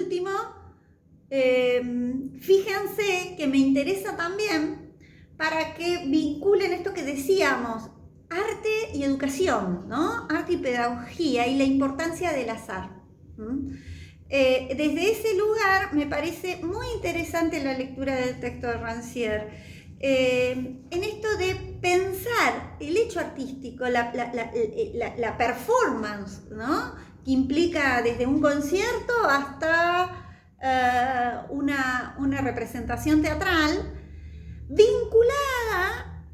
último, fíjense que me interesa también para que vinculen esto que decíamos, arte y educación, ¿no? Arte y pedagogía y la importancia del azar. Desde ese lugar me parece muy interesante la lectura del texto de Rancière, en esto de pensar el hecho artístico, la performance, ¿no? Que implica desde un concierto hasta una representación teatral, vinculada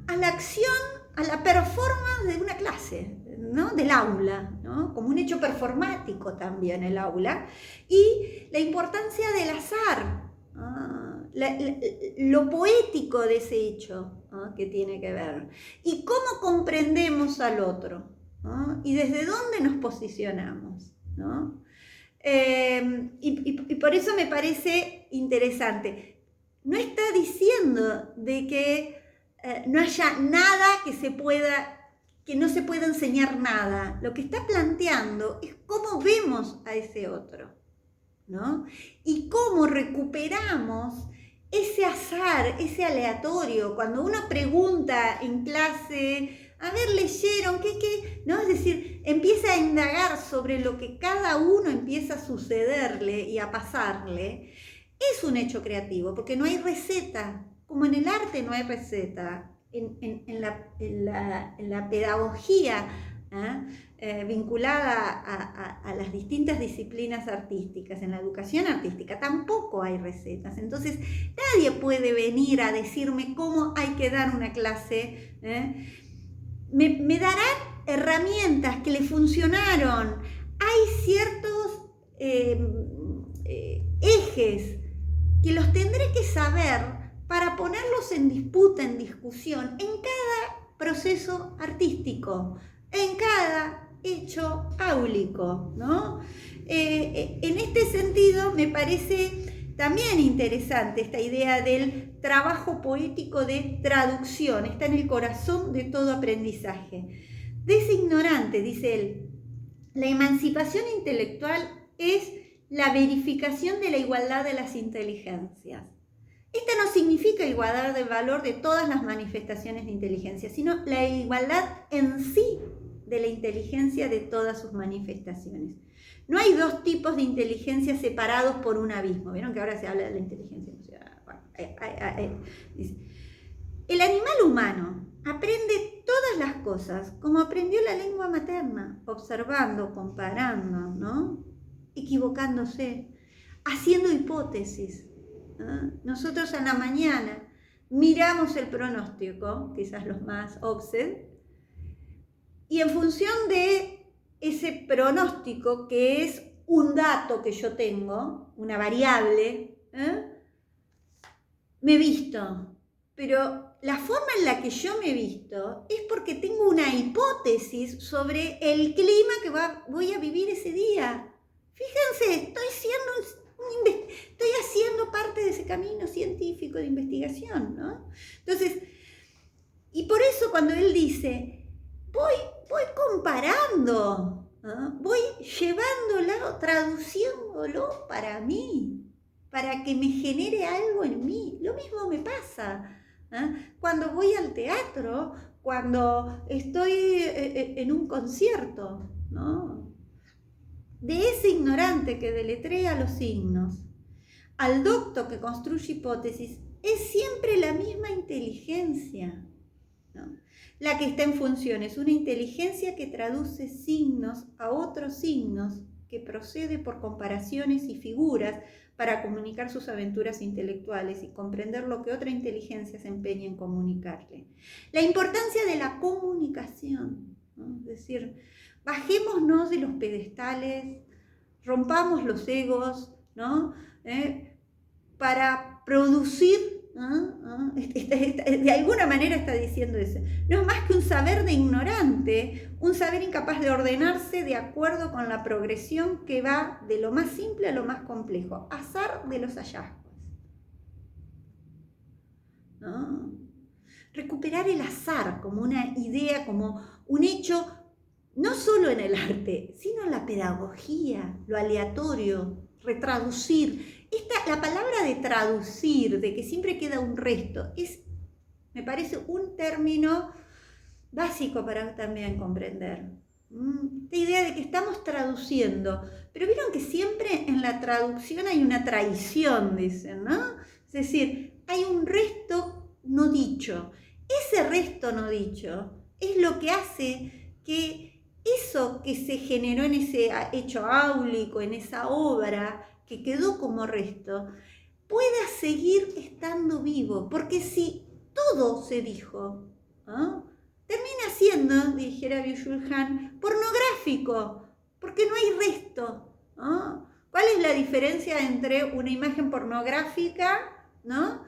a la acción, a la performance de una clase, ¿no? Del aula, ¿no? Como un hecho performático también el aula, y la importancia del azar, lo poético de ese hecho, ¿no? Que tiene que ver, y cómo comprendemos al otro, ¿no? Y desde dónde nos posicionamos, ¿no? Y por eso me parece interesante. No está diciendo de que no haya nada que no se pueda enseñar nada. Lo que está planteando es cómo vemos a ese otro, ¿no? Y cómo recuperamos ese azar, ese aleatorio. Cuando uno pregunta en clase, a ver, ¿leyeron? ¿Qué? ¿No? Es decir, empieza a indagar sobre lo que cada uno empieza a sucederle y a pasarle. Es un hecho creativo, porque no hay receta. Como en el arte no hay receta, en la pedagogía vinculada a las distintas disciplinas artísticas, en la educación artística, tampoco hay recetas. Entonces, nadie puede venir a decirme cómo hay que dar una clase. Me darán herramientas que le funcionaron. Hay ciertos ejes que los tendré que saber para ponerlos en disputa, en discusión, en cada proceso artístico, en cada hecho áulico, ¿no? En este sentido, me parece también interesante esta idea del trabajo poético de traducción, está en el corazón de todo aprendizaje. Designorante, dice él, la emancipación intelectual es la verificación de la igualdad de las inteligencias. Esta no significa igualdad de valor de todas las manifestaciones de inteligencia, sino la igualdad en sí de la inteligencia de todas sus manifestaciones. No hay dos tipos de inteligencia separados por un abismo. ¿Vieron que ahora se habla de la inteligencia emocional? El animal humano aprende todas las cosas como aprendió la lengua materna, observando, comparando, ¿no? Equivocándose, haciendo hipótesis. Nosotros a la mañana miramos el pronóstico, quizás los más obsed, y en función de ese pronóstico, que es un dato que yo tengo, una variable, me visto. Pero la forma en la que yo me visto es porque tengo una hipótesis sobre el clima que voy a vivir ese día. Fíjense, estoy haciendo parte de ese camino científico de investigación, ¿no? Entonces, y por eso cuando él dice, voy comparando, ¿no? Voy llevándolo, traduciéndolo para mí, para que me genere algo en mí. Lo mismo me pasa cuando voy al teatro, cuando estoy en un concierto, ¿no? De ese ignorante que deletrea los signos al docto que construye hipótesis, es siempre la misma inteligencia, ¿no? La que está en función es una inteligencia que traduce signos a otros signos, que procede por comparaciones y figuras para comunicar sus aventuras intelectuales y comprender lo que otra inteligencia se empeña en comunicarle. La importancia de la comunicación, ¿no? Es decir, bajémonos de los pedestales, rompamos los egos, ¿no? Para producir, de alguna manera está diciendo eso. No es más que un saber de ignorante, un saber incapaz de ordenarse de acuerdo con la progresión que va de lo más simple a lo más complejo, azar de los hallazgos, ¿no? Recuperar el azar como una idea, como un hecho, no solo en el arte, sino en la pedagogía, lo aleatorio, retraducir. La palabra de traducir, de que siempre queda un resto, me parece un término básico para también comprender. Esta idea de que estamos traduciendo, pero vieron que siempre en la traducción hay una traición, dicen, ¿no? Es decir, hay un resto no dicho. Ese resto no dicho es lo que hace que eso que se generó en ese hecho áulico, en esa obra que quedó como resto, pueda seguir estando vivo, porque si todo se dijo, ¿no?, termina siendo, dijera Byung-Chul Han, pornográfico, porque no hay resto, ¿no? ¿Cuál es la diferencia entre una imagen pornográfica, ¿no?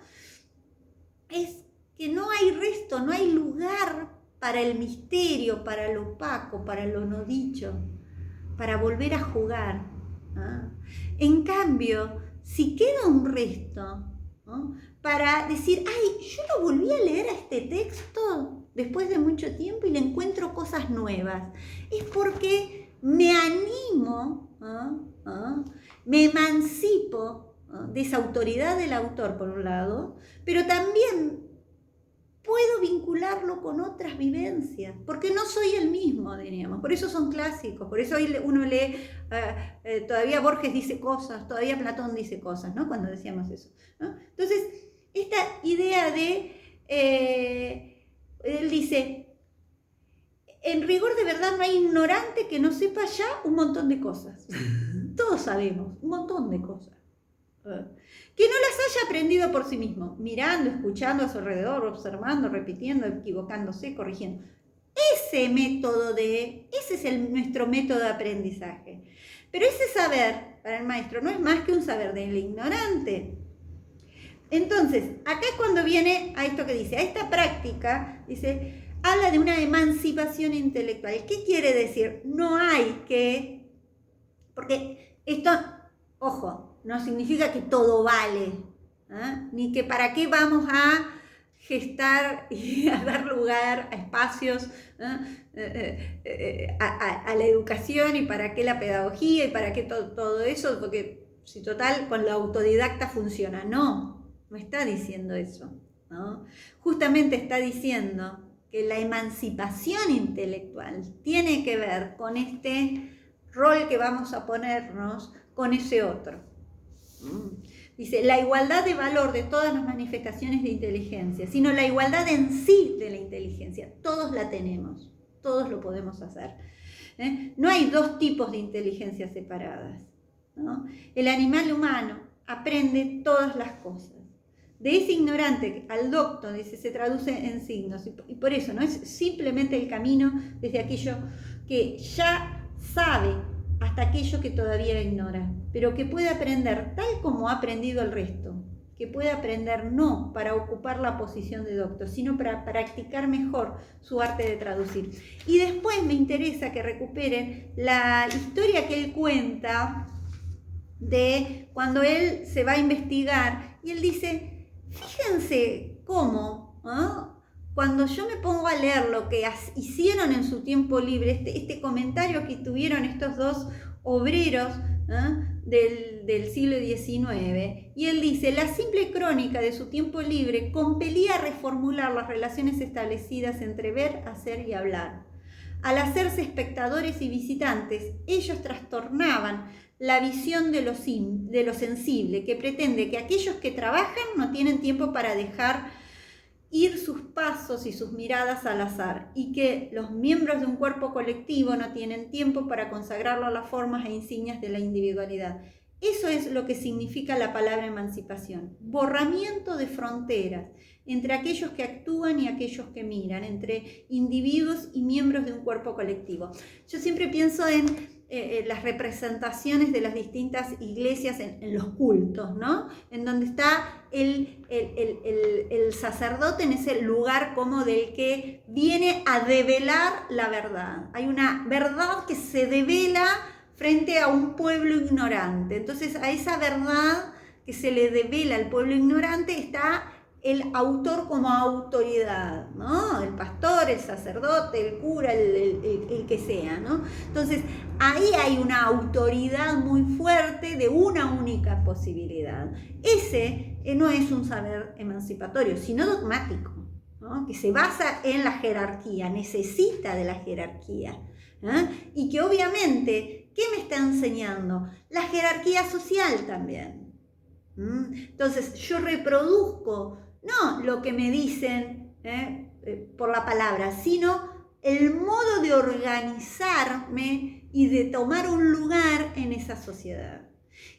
Es que no hay resto, no hay lugar para el misterio, para lo opaco, para lo no dicho, para volver a jugar, ¿no? En cambio, si queda un resto, ¿no?, para decir, ay, yo lo volví a leer a este texto después de mucho tiempo y le encuentro cosas nuevas, es porque me animo, me emancipo de esa autoridad del autor por un lado, pero también puedo vincularlo con otras vivencias, porque no soy el mismo, diríamos. Por eso son clásicos, por eso hoy uno lee, todavía Borges dice cosas, todavía Platón dice cosas, ¿no?, cuando decíamos eso, ¿no? Entonces, esta idea de, él dice, en rigor de verdad no hay ignorante que no sepa ya un montón de cosas. Todos sabemos un montón de cosas. Que no las haya aprendido por sí mismo, mirando, escuchando a su alrededor, observando, repitiendo, equivocándose, corrigiendo. Ese es nuestro método de aprendizaje. Pero ese saber, para el maestro, no es más que un saber del ignorante. Entonces, acá es cuando viene a esto que dice, a esta práctica, dice, habla de una emancipación intelectual. ¿Qué quiere decir? No hay que, porque esto, ojo, no significa que todo vale, ni que para qué vamos a gestar y a dar lugar a espacios, a la educación, y para qué la pedagogía y para qué todo eso, porque si total con la autodidacta funciona. No está diciendo eso, ¿no? Justamente está diciendo que la emancipación intelectual tiene que ver con este rol que vamos a ponernos con ese otro. Dice, la igualdad de valor de todas las manifestaciones de inteligencia, sino la igualdad en sí de la inteligencia. Todos la tenemos, todos lo podemos hacer. No hay dos tipos de inteligencia separadas, ¿no? El animal humano aprende todas las cosas. De ese ignorante al docto, dice, se traduce en signos. Y por eso no es simplemente el camino desde aquello que ya sabe hasta aquello que todavía ignora, pero que puede aprender tal como ha aprendido el resto, que puede aprender no para ocupar la posición de doctor, sino para practicar mejor su arte de traducir. Y después me interesa que recuperen la historia que él cuenta de cuando él se va a investigar, y él dice, fíjense cómo, cuando yo me pongo a leer lo que hicieron en su tiempo libre, este comentario que tuvieron estos dos obreros del siglo XIX, y él dice, la simple crónica de su tiempo libre compelía a reformular las relaciones establecidas entre ver, hacer y hablar. Al hacerse espectadores y visitantes, ellos trastornaban la visión de lo sensible, que pretende que aquellos que trabajan no tienen tiempo para dejar ir sus pasos y sus miradas al azar, y que los miembros de un cuerpo colectivo no tienen tiempo para consagrarlo a las formas e insignias de la individualidad. Eso es lo que significa la palabra emancipación, borramiento de fronteras entre aquellos que actúan y aquellos que miran, entre individuos y miembros de un cuerpo colectivo. Yo siempre pienso en las representaciones de las distintas iglesias en los cultos, ¿no? En donde está el sacerdote en ese lugar como del que viene a develar la verdad. Hay una verdad que se devela frente a un pueblo ignorante. Entonces, a esa verdad que se le devela al pueblo ignorante está el autor como autoridad, ¿no? El pastor, el sacerdote, el cura, el que sea, ¿no? Entonces, ahí hay una autoridad muy fuerte de una única posibilidad. Ese no es un saber emancipatorio, sino dogmático, ¿no? Que se basa en la jerarquía, necesita de la jerarquía, ¿eh? Y que obviamente, ¿qué me está enseñando? La jerarquía social también. Entonces, yo reproduzco no lo que me dicen por la palabra, sino el modo de organizarme y de tomar un lugar en esa sociedad.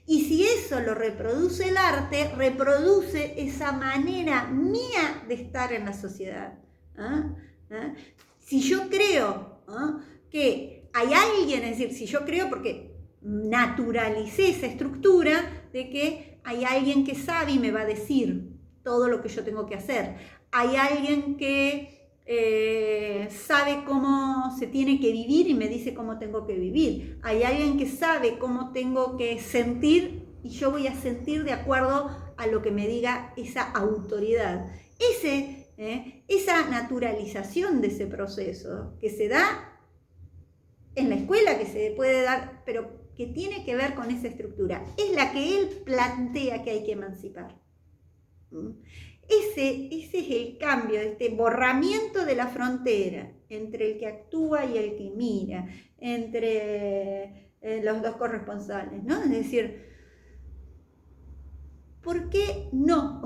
Y si eso lo reproduce el arte, reproduce esa manera mía de estar en la sociedad. Si yo creo que hay alguien, es decir, si yo creo, porque naturalicé esa estructura de que hay alguien que sabe y me va a decir todo lo que yo tengo que hacer. Hay alguien que sabe cómo se tiene que vivir y me dice cómo tengo que vivir. Hay alguien que sabe cómo tengo que sentir y yo voy a sentir de acuerdo a lo que me diga esa autoridad. Esa naturalización de ese proceso que se da en la escuela, que se puede dar, pero que tiene que ver con esa estructura, es la que él plantea que hay que emancipar. Ese es el cambio, este borramiento de la frontera entre el que actúa y el que mira, entre los dos corresponsales, ¿no? Es decir, ¿por qué no?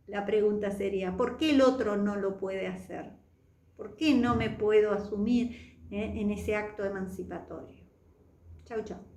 La pregunta sería, ¿por qué el otro no lo puede hacer? ¿Por qué no me puedo asumir en ese acto emancipatorio? Chau, chau.